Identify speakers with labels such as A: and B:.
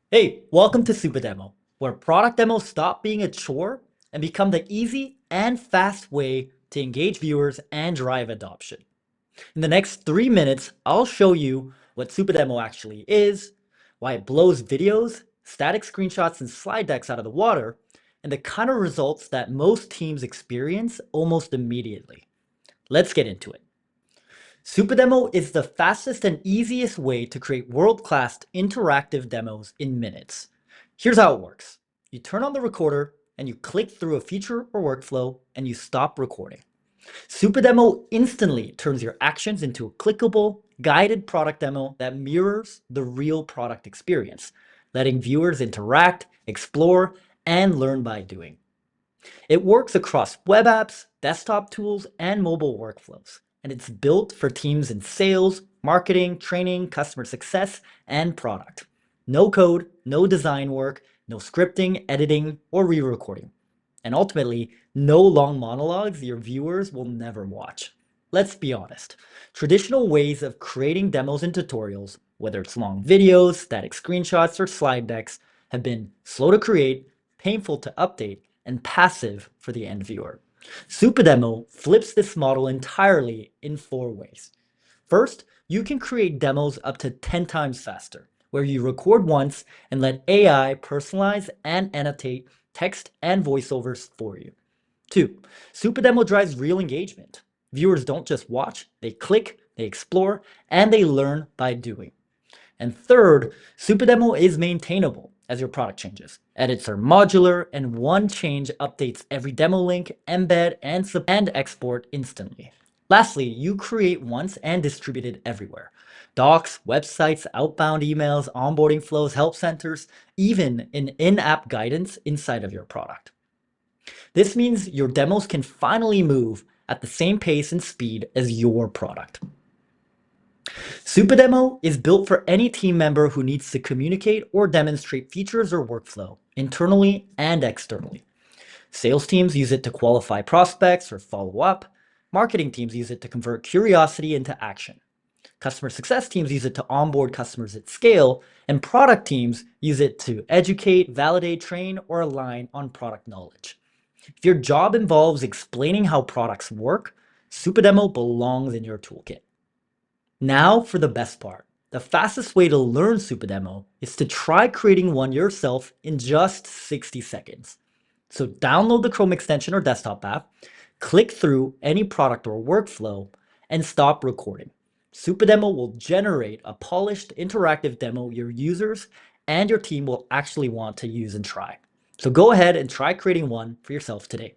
A: Hey, welcome to Supademo, where product demos stop being a chore and become the easy and fast way to engage viewers and drive adoption. In the next 3 minutes, I'll show you what Supademo actually is, why it blows videos, static screenshots, and slide decks out of the water, and the kind of results that most teams experience almost immediately. Let's get into it. Supademo is the fastest and easiest way to create world-class interactive demos in minutes. Here's how it works. You turn on the recorder and you click through a feature or workflow and you stop recording. Supademo instantly turns your actions into a clickable, guided product demo that mirrors the real product experience, letting viewers interact, explore, and learn by doing. It works across web apps, desktop tools, and mobile workflows, and it's built for teams in sales, marketing, training, customer success, and product. No code, no design work, no scripting, editing, or re-recording. And ultimately, no long monologues your viewers will never watch. Let's be honest. Traditional ways of creating demos and tutorials, whether it's long videos, static screenshots, or slide decks, have been slow to create, painful to update, and passive for the end viewer. Supademo flips this model entirely in 4 ways. First, you can create demos up to 10 times faster, where you record once and let AI personalize and annotate text and voiceovers for you. 2. Supademo drives real engagement. Viewers don't just watch, they click, they explore, and they learn by doing. And third, Supademo is maintainable as your product changes. Edits are modular, and one change updates every demo link, embed, and export instantly. Lastly, you create once and distribute it everywhere. Docs, websites, outbound emails, onboarding flows, help centers, even an in-app guidance inside of your product. This means your demos can finally move at the same pace and speed as your product. Supademo is built for any team member who needs to communicate or demonstrate features or workflow, internally and externally. Sales teams use it to qualify prospects or follow up. Marketing teams use it to convert curiosity into action. Customer success teams use it to onboard customers at scale, and product teams use it to educate, validate, train, or align on product knowledge. If your job involves explaining how products work, Supademo belongs in your toolkit. Now for the best part. The fastest way to learn Supademo is to try creating one yourself in just 60 seconds. So download the Chrome extension or desktop app, click through any product or workflow, and stop recording. Supademo will generate a polished interactive demo your users and your team will actually want to use and try. So go ahead and try creating one for yourself today.